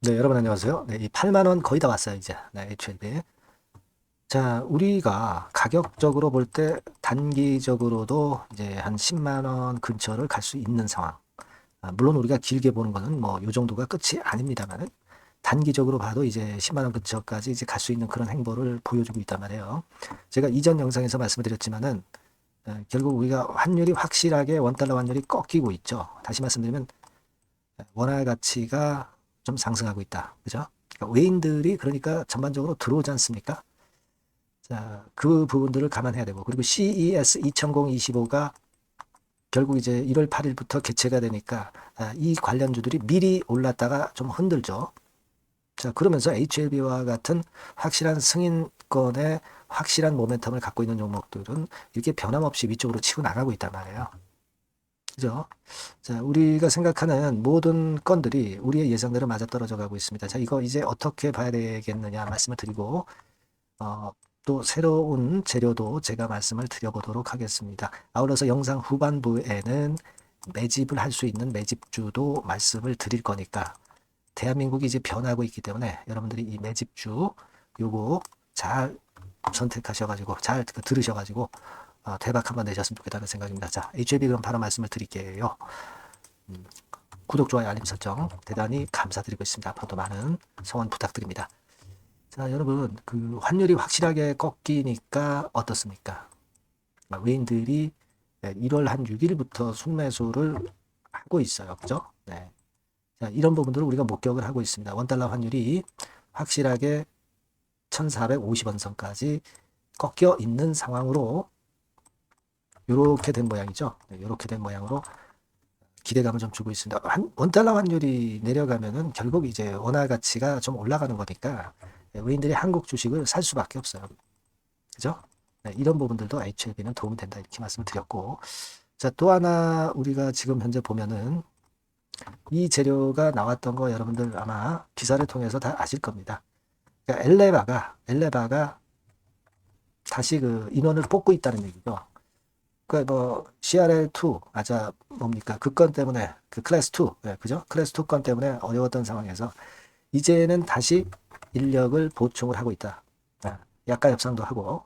네, 여러분 안녕하세요. 네, 이 8만 원 거의 다 왔어요, 이제. 네, HLB. 자, 우리가 가격적으로 볼 때 단기적으로도 이제 한 10만 원 근처를 갈 수 있는 상황. 물론 우리가 길게 보는 거는 뭐 요 정도가 끝이 아닙니다만 단기적으로 봐도 이제 10만 원 근처까지 이제 갈 수 있는 그런 행보를 보여주고 있단 말이에요. 제가 이전 영상에서 말씀을 드렸지만은 결국 우리가 환율이 확실하게 원달러 환율이 꺾이고 있죠. 다시 말씀드리면 원화 가치가 좀 상승하고 있다. 그죠? 그러니까 외인들이 그러니까 전반적으로 들어오지 않습니까? 자, 그 부분들을 감안해야 되고, 그리고 CES 2025가 결국 이제 1월 8일부터 개최가 되니까 이 관련주들이 미리 올랐다가 좀 흔들죠. 자, 그러면서 HLB와 같은 확실한 승인권의 확실한 모멘텀을 갖고 있는 종목들은 이렇게 변함없이 위쪽으로 치고 나가고 있단 말이에요. 그죠? 자, 우리가 생각하는 모든 건들이 우리의 예상대로 맞아떨어져 가고 있습니다. 자, 이거 이제 어떻게 봐야 되겠느냐 말씀을 드리고, 어, 또 새로운 재료도 제가 말씀을 드려보도록 하겠습니다. 아울러서 영상 후반부에는 매집을 할 수 있는 매집주도 말씀을 드릴 거니까, 대한민국이 이제 변하고 있기 때문에 여러분들이 이 매집주 요거 잘 선택하셔가지고, 잘 들으셔가지고, 대박 한번 내셨으면 좋겠다는 생각입니다. 자, HLB 그럼 바로 말씀을 드릴게요. 구독, 좋아요, 알림 설정 대단히 감사드리고 있습니다. 앞으로도 많은 성원 부탁드립니다. 자, 여러분, 그 환율이 확실하게 꺾이니까 어떻습니까? 외인들이 1월 한 6일부터 순매수를 하고 있어요. 그죠? 네. 자, 이런 부분들을 우리가 목격을 하고 있습니다. 원달러 환율이 확실하게 1450원 선까지 꺾여 있는 상황으로 이렇게 된 모양이죠. 이렇게 된 모양으로 기대감을 좀 주고 있습니다. 원달러 환율이 내려가면은 결국 이제 원화 가치가 좀 올라가는 거니까 외인들이 한국 주식을 살 수밖에 없어요. 그죠? 네, 이런 부분들도 HLB는 도움이 된다 이렇게 말씀을 드렸고, 자, 또 하나 우리가 지금 현재 보면은 이 재료가 나왔던 거 여러분들 아마 기사를 통해서 다 아실 겁니다. 그러니까 엘레바가 다시 그 인원을 뽑고 있다는 얘기죠. 그러니까 뭐 CRL2 맞아 뭡니까 그 건 때문에 그 클래스 2 네, 그죠? 클래스 2 건 때문에 어려웠던 상황에서 이제는 다시 인력을 보충을 하고 있다. 약가 협상도 하고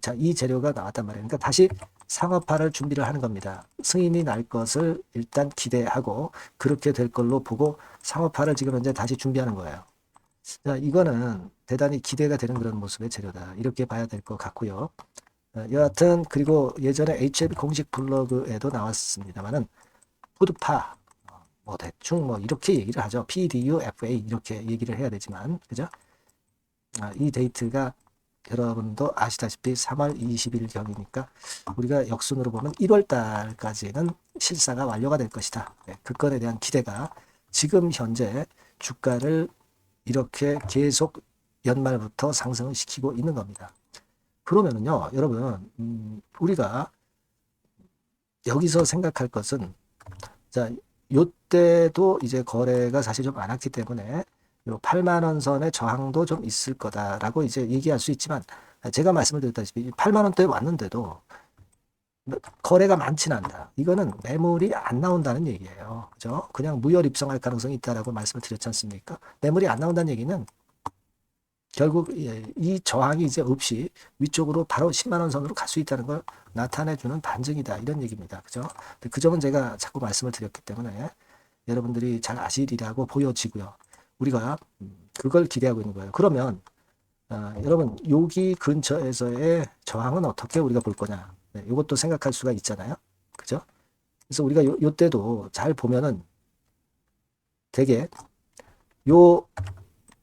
자, 이 재료가 나왔단 말이에요. 그러니까 다시 상업화를 준비를 하는 겁니다. 승인이 날 것을 일단 기대하고 그렇게 될 걸로 보고 상업화를 지금 현재 다시 준비하는 거예요. 자, 이거는 대단히 기대가 되는 그런 모습의 재료다. 이렇게 봐야 될 것 같고요. 여하튼 그리고 예전에 HLB 공식 블로그에도 나왔습니다만은 푸드파 뭐 대충 뭐 이렇게 얘기를 하죠. PDUFA 이렇게 얘기를 해야 되지만 그죠? 이 데이트가 여러분도 아시다시피 3월 20일 경이니까 우리가 역순으로 보면 1월 달까지는 실사가 완료가 될 것이다. 네, 그 건에 대한 기대가 지금 현재 주가를 이렇게 계속 연말부터 상승을 시키고 있는 겁니다. 그러면은요, 여러분, 우리가 여기서 생각할 것은, 자, 요때도 이제 거래가 사실 좀 많았기 때문에, 요 8만 원 선의 저항도 좀 있을 거다라고 이제 얘기할 수 있지만, 제가 말씀을 드렸다시피 8만 원대 왔는데도 거래가 많지는 않다. 이거는 매물이 안 나온다는 얘기예요. 그죠? 그냥 무혈 입성할 가능성이 있다라고 말씀을 드렸지 않습니까? 매물이 안 나온다는 얘기는 결국 이 저항이 이제 없이 위쪽으로 바로 10만 원 선으로 갈 수 있다는 걸 나타내주는 반증이다 이런 얘기입니다. 그죠? 그 점은 제가 자꾸 말씀을 드렸기 때문에 여러분들이 잘 아시리라고 보여지고요. 우리가 그걸 기대하고 있는 거예요. 그러면 여러분 여기 근처에서의 저항은 어떻게 우리가 볼 거냐? 네, 이것도 생각할 수가 있잖아요. 그죠? 그래서 우리가 요때도 잘 보면은 되게 요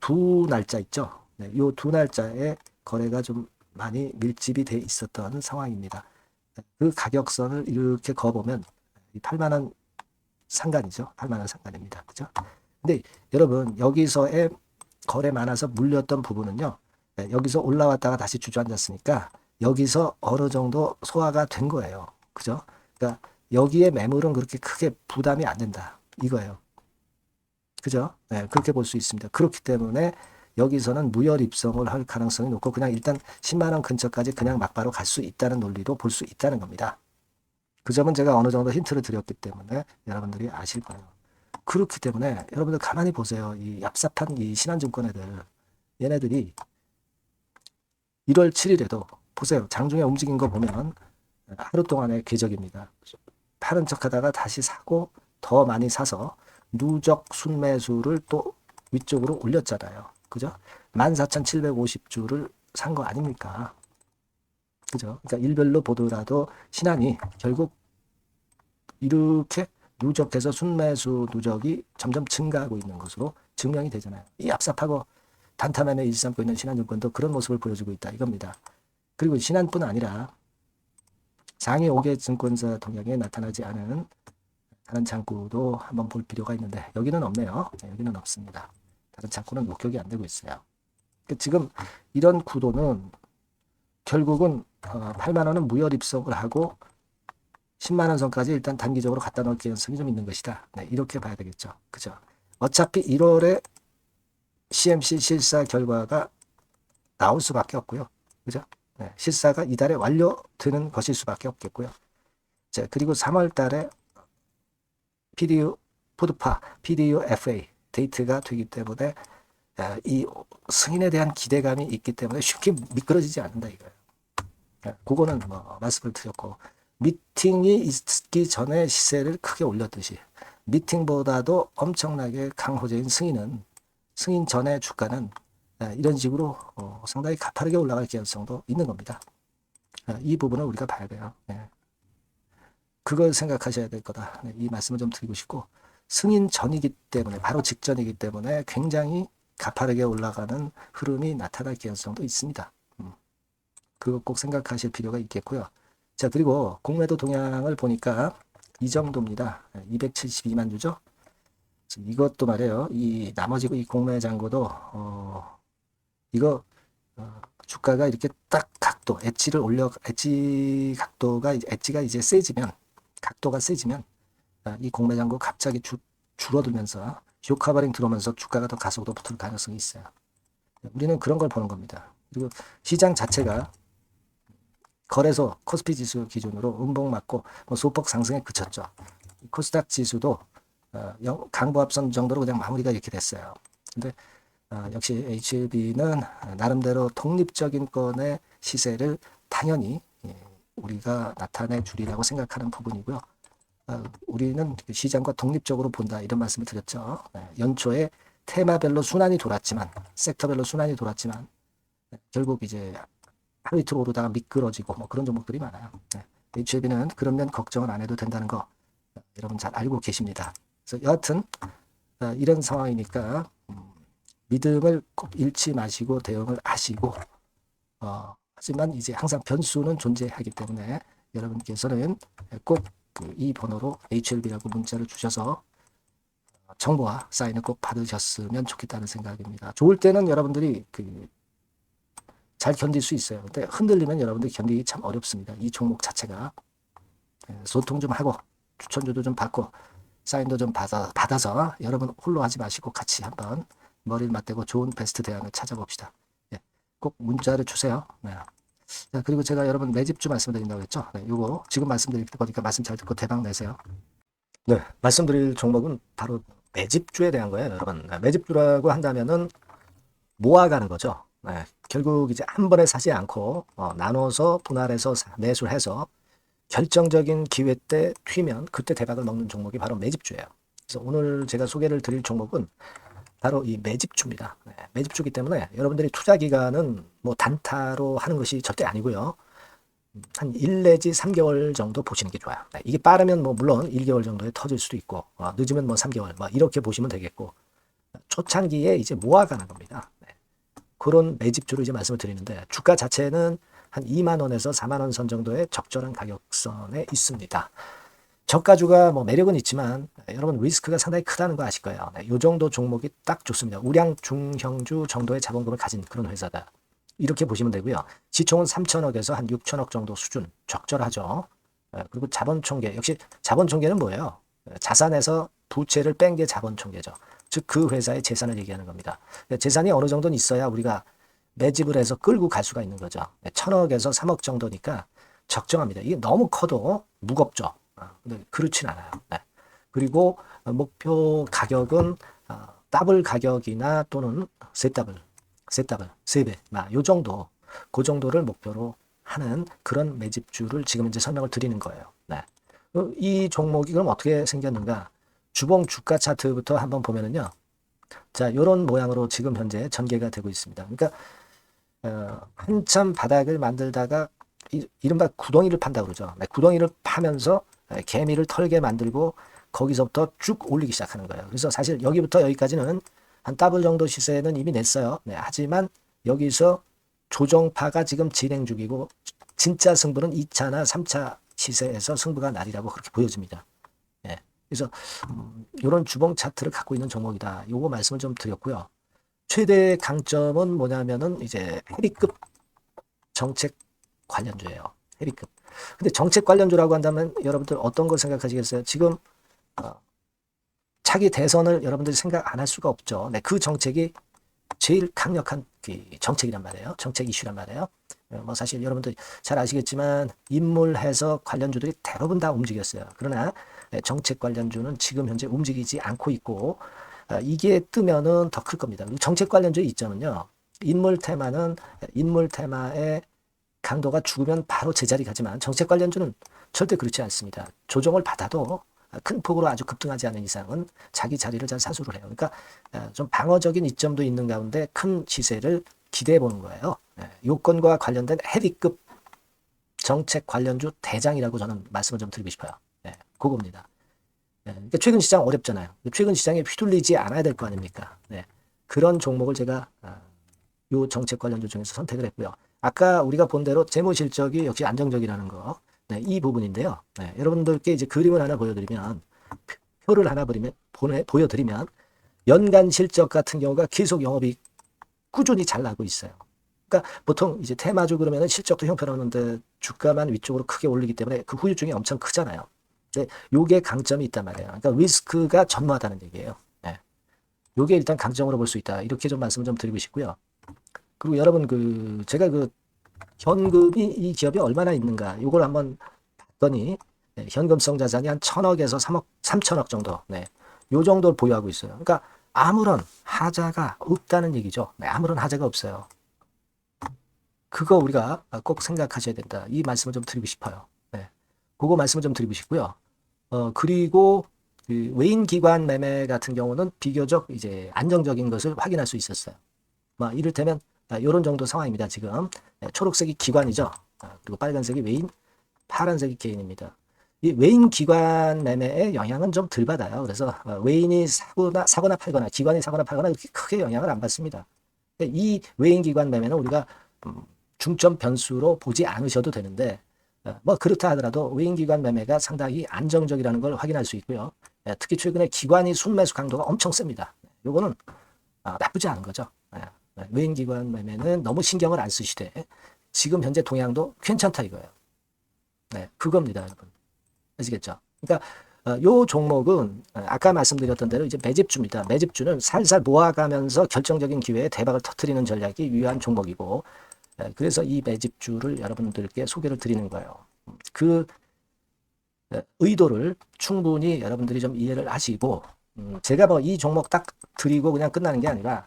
두 날짜 있죠. 네, 요 두 날짜에 거래가 좀 많이 밀집이 돼 있었던 상황입니다. 그 가격선을 이렇게 그어보면 8만 원 상간이죠. 8만 원 상간입니다. 그죠? 근데 여러분 여기서의 거래 많아서 물렸던 부분은요. 네, 여기서 올라왔다가 다시 주저앉았으니까 여기서 어느 정도 소화가 된 거예요. 그죠? 그러니까 여기에 매물은 그렇게 크게 부담이 안 된다. 이거예요. 그죠? 네, 그렇게 볼 수 있습니다. 그렇기 때문에 여기서는 무혈 입성을 할 가능성이 높고 그냥 일단 10만 원 근처까지 그냥 막바로 갈 수 있다는 논리로 볼 수 있다는 겁니다. 그 점은 제가 어느 정도 힌트를 드렸기 때문에 여러분들이 아실 거예요. 그렇기 때문에 여러분들 가만히 보세요. 이 얍삽한 이 신한증권 애들, 얘네들이 1월 7일에도 보세요. 장중에 움직인 거 보면 하루 동안의 궤적입니다. 파는 척 하다가 다시 사고 더 많이 사서 누적 순매수를 또 위쪽으로 올렸잖아요. 그죠? 14,750주를 산 거 아닙니까? 그죠? 그러니까 일별로 보더라도 신한이 결국 이렇게 누적해서 순매수 누적이 점점 증가하고 있는 것으로 증명이 되잖아요. 이 얍삽하고 단타만에 일삼고 있는 신한증권도 그런 모습을 보여주고 있다 이겁니다. 그리고 신한뿐 아니라 상위 5개 증권사 동향에 나타나지 않은 다른 창구도 한번 볼 필요가 있는데 여기는 없네요. 네, 여기는 없습니다. 다른 창구는 목격이 안 되고 있어요. 그러니까 지금 이런 구도는 결국은 8만 원은 무혈 입성을 하고 10만 원 선까지 일단 단기적으로 갖다 놓을 가능성이 좀 있는 것이다. 네, 이렇게 봐야 되겠죠. 그죠? 어차피 1월에 CMC 실사 결과가 나올 수밖에 없고요. 그죠? 네, 실사가 이달에 완료되는 것일 수밖에 없겠고요. 자, 그리고 3월 달에 PDU 푸드파, PDU FA 데이트가 되기 때문에 이 승인에 대한 기대감이 있기 때문에 쉽게 미끄러지지 않는다 이거예요. 그거는 뭐 말씀을 드렸고 미팅이 있기 전에 시세를 크게 올렸듯이 미팅보다도 엄청나게 강호재인 승인 전에 주가는 이런 식으로 상당히 가파르게 올라갈 가능성도 있는 겁니다. 이 부분을 우리가 봐야 돼요. 그걸 생각하셔야 될 거다. 이 말씀을 좀 드리고 싶고 승인 전이기 때문에 바로 직전이기 때문에 굉장히 가파르게 올라가는 흐름이 나타날 가능성도 있습니다. 그거 꼭 생각하실 필요가 있겠고요. 자, 그리고 공매도 동향을 보니까 이 정도입니다. 272만 주죠. 이것도 말이에요. 이 나머지 이 공매 잔고도 이거 주가가 이렇게 딱 각도 엣지 각도가 엣지가 이제 세지면 각도가 세지면 이 공매 잔고 갑자기 줄어들면서 쇼커버링 들어오면서 주가가 더 가속도 붙을 가능성이 있어요. 우리는 그런 걸 보는 겁니다. 그리고 시장 자체가 거래소 코스피 지수 기준으로 음봉 맞고 소폭 상승에 그쳤죠. 코스닥 지수도 강보합선 정도로 그냥 마무리가 이렇게 됐어요. 근데 역시 HLB는 나름대로 독립적인 건의 시세를 당연히 우리가 나타내 주리라고 생각하는 부분이고요. 우리는 시장과 독립적으로 본다 이런 말씀을 드렸죠. 연초에 테마별로 순환이 돌았지만 섹터별로 순환이 돌았지만 결국 이제 하루 이틀 오르다가 미끄러지고 뭐 그런 종목들이 많아요. HLB는 그런 면 걱정을 안 해도 된다는 거 여러분 잘 알고 계십니다. 그래서 여하튼 이런 상황이니까 믿음을 꼭 잃지 마시고 대응을 하시고 하지만 이제 항상 변수는 존재하기 때문에 여러분께서는 꼭 이 번호로 HLB라고 문자를 주셔서 정보와 사인을 꼭 받으셨으면 좋겠다는 생각입니다. 좋을 때는 여러분들이 잘 견딜 수 있어요. 근데 흔들리면 여러분들이 견디기 참 어렵습니다. 이 종목 자체가 소통 좀 하고 추천주도 좀 받고 사인도 좀 받아서 여러분 홀로 하지 마시고 같이 한번 머리를 맞대고 좋은 베스트 대안을 찾아봅시다. 꼭 문자를 주세요. 자, 그리고 제가 여러분 매집주 말씀드린다고 했죠. 요거 지금 말씀드릴 거니까 말씀 잘 듣고 대박 내세요. 네, 말씀드릴 종목은 바로 매집주에 대한 거예요, 여러분. 매집주라고 한다면은 모아가는 거죠. 결국 이제 한 번에 사지 않고 나눠서 분할해서 매수를 해서 결정적인 기회 때 튀면 그때 대박을 먹는 종목이 바로 매집주예요. 그래서 오늘 제가 소개를 드릴 종목은 바로 이 매집주입니다. 매집주기 때문에 여러분들이 투자 기간은 뭐 단타로 하는 것이 절대 아니고요. 한 1 내지 3개월 정도 보시는 게 좋아요. 이게 빠르면 뭐 물론 1개월 정도에 터질 수도 있고 늦으면 뭐 3개월 뭐 이렇게 보시면 되겠고 초창기에 이제 모아가는 겁니다. 그런 매집주로 이제 말씀을 드리는데 주가 자체는 한 2만 원에서 4만 원 선 정도의 적절한 가격선에 있습니다. 저가주가 뭐 매력은 있지만 여러분 리스크가 상당히 크다는 거 아실 거예요. 이 정도 종목이 딱 좋습니다. 우량 중형주 정도의 자본금을 가진 그런 회사다. 이렇게 보시면 되고요. 시총은 3천억에서 한 6천억 정도 수준 적절하죠. 그리고 자본총계 역시 자본총계는 뭐예요? 자산에서 부채를 뺀 게 자본총계죠. 즉 그 회사의 재산을 얘기하는 겁니다. 재산이 어느 정도는 있어야 우리가 매집을 해서 끌고 갈 수가 있는 거죠. 1,000억에서 3억 정도니까 적정합니다. 이게 너무 커도 무겁죠. 근데 그렇진 않아요. 그리고 목표 가격은 더블 가격이나 또는 세 더블, 세 배, 요 정도, 그 정도를 목표로 하는 그런 매집주를 지금 이제 설명을 드리는 거예요. 네. 이 종목이 그럼 어떻게 생겼는가? 주봉 주가 차트부터 한번 보면은요. 자, 이런 모양으로 지금 현재 전개가 되고 있습니다. 그러니까 한참 바닥을 만들다가 이른바 구덩이를 판다 그러죠. 네, 구덩이를 파면서 개미를 털게 만들고 거기서부터 쭉 올리기 시작하는 거예요. 그래서 사실 여기부터 여기까지는 한 더블 정도 시세는 이미 냈어요. 네, 하지만 여기서 조정파가 지금 진행 중이고 진짜 승부는 2차나 3차 시세에서 승부가 나리라고 그렇게 보여집니다. 네, 그래서 이런 주봉 차트를 갖고 있는 종목이다. 요거 말씀을 좀 드렸고요. 최대 강점은 뭐냐면은 이제 해리급 정책 관련주예요. 해리급. 근데 정책 관련주라고 한다면 여러분들 어떤 걸 생각하시겠어요? 지금 차기 대선을 여러분들이 생각 안 할 수가 없죠. 네, 그 정책이 제일 강력한 그 정책이란 말이에요. 정책 이슈란 말이에요. 뭐 사실 여러분들 잘 아시겠지만 인물해서 관련주들이 대부분 다 움직였어요. 그러나 정책 관련주는 지금 현재 움직이지 않고 있고 이게 뜨면은 더 클 겁니다. 정책 관련주의 이점은요. 인물 테마의 강도가 죽으면 바로 제자리 가지만 정책 관련주는 절대 그렇지 않습니다. 조정을 받아도 큰 폭으로 아주 급등하지 않은 이상은 자기 자리를 잘 사수를 해요. 그러니까 좀 방어적인 이점도 있는 가운데 큰 시세를 기대해 보는 거예요. 요건과 관련된 헤비급 정책 관련주 대장이라고 저는 말씀을 좀 드리고 싶어요. 그겁니다. 그러니까 최근 시장 어렵잖아요. 최근 시장에 휘둘리지 않아야 될 거 아닙니까? 그런 종목을 제가 요 정책 관련주 중에서 선택을 했고요. 아까 우리가 본 대로 재무 실적이 역시 안정적이라는 거, 이 부분인데요. 여러분들께 이제 그림을 하나 보여드리면, 표를 하나 보여드리면, 연간 실적 같은 경우가 계속 영업이 꾸준히 잘 나고 있어요. 그러니까 보통 이제 테마주 그러면 실적도 형편없는데 주가만 위쪽으로 크게 올리기 때문에 그 후유증이 엄청 크잖아요. 근데 요게 강점이 있단 말이에요. 그러니까 리스크가 전무하다는 얘기예요. 요게 일단 강점으로 볼 수 있다. 이렇게 좀 말씀을 좀 드리고 싶고요. 그리고 여러분 제가 현금이 이 기업이 얼마나 있는가 이걸 한번 봤더니 현금성 자산이 한 1,000억에서 3천억 정도 요 정도를 보유하고 있어요. 그러니까 아무런 하자가 없다는 얘기죠. 아무런 하자가 없어요. 그거 우리가 꼭 생각하셔야 된다. 이 말씀을 좀 드리고 싶어요. 그거 말씀을 좀 드리고 싶고요. 그리고 그 외인 기관 매매 같은 경우는 비교적 이제 안정적인 것을 확인할 수 있었어요. 이를테면 이런 정도 상황입니다. 지금 초록색이 기관이죠. 그리고 빨간색이 외인, 파란색이 개인입니다. 이 외인 기관 매매의 영향은 좀 덜 받아요. 그래서 외인이 사거나 팔거나 기관이 사거나 팔거나 그렇게 크게 영향을 안 받습니다. 이 외인 기관 매매는 우리가 중점 변수로 보지 않으셔도 되는데 그렇다 하더라도 외인 기관 매매가 상당히 안정적이라는 걸 확인할 수 있고요. 특히 최근에 기관이 순매수 강도가 엄청 셉니다. 요거는 나쁘지 않은 거죠. 외인 기관 매매는 너무 신경을 안 쓰시되 지금 현재 동향도 괜찮다 이거예요. 그겁니다, 여러분. 아시겠죠? 그러니까 요 종목은 아까 말씀드렸던 대로 이제 매집주입니다. 매집주는 살살 모아가면서 결정적인 기회에 대박을 터뜨리는 전략이 유효한 종목이고 그래서 이 매집주를 여러분들께 소개를 드리는 거예요. 그 의도를 충분히 여러분들이 좀 이해를 하시고 제가 이 종목 딱 드리고 그냥 끝나는 게 아니라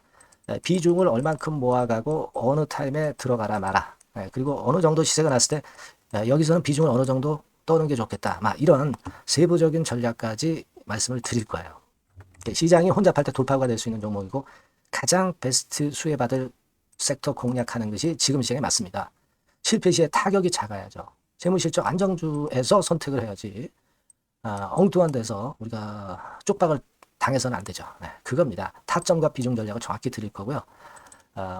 비중을 얼만큼 모아가고 어느 타임에 들어가라 마라. 그리고 어느 정도 시세가 났을 때 여기서는 비중을 어느 정도 떠는 게 좋겠다. 이런 세부적인 전략까지 말씀을 드릴 거예요. 시장이 혼잡할 때 돌파구가 될 수 있는 종목이고 가장 베스트 수혜받을 섹터 공략하는 것이 지금 시장에 맞습니다. 실패 시에 타격이 작아야죠. 재무실적 안정주에서 선택을 해야지 엉뚱한 데서 우리가 쪽박을 당해서는 안 되죠. 그겁니다. 타점과 비중 전략을 정확히 드릴 거고요.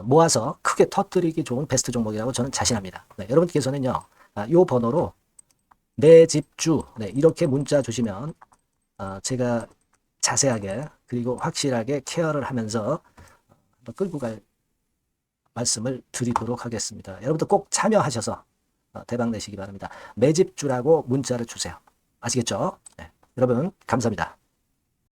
모아서 크게 터뜨리기 좋은 베스트 종목이라고 저는 자신합니다. 여러분께서는요. 이 번호로 매집주 이렇게 문자 주시면 제가 자세하게 그리고 확실하게 케어를 하면서 끌고 갈 말씀을 드리도록 하겠습니다. 여러분들 꼭 참여하셔서 대박 내시기 바랍니다. 매집주라고 문자를 주세요. 아시겠죠? 여러분 감사합니다.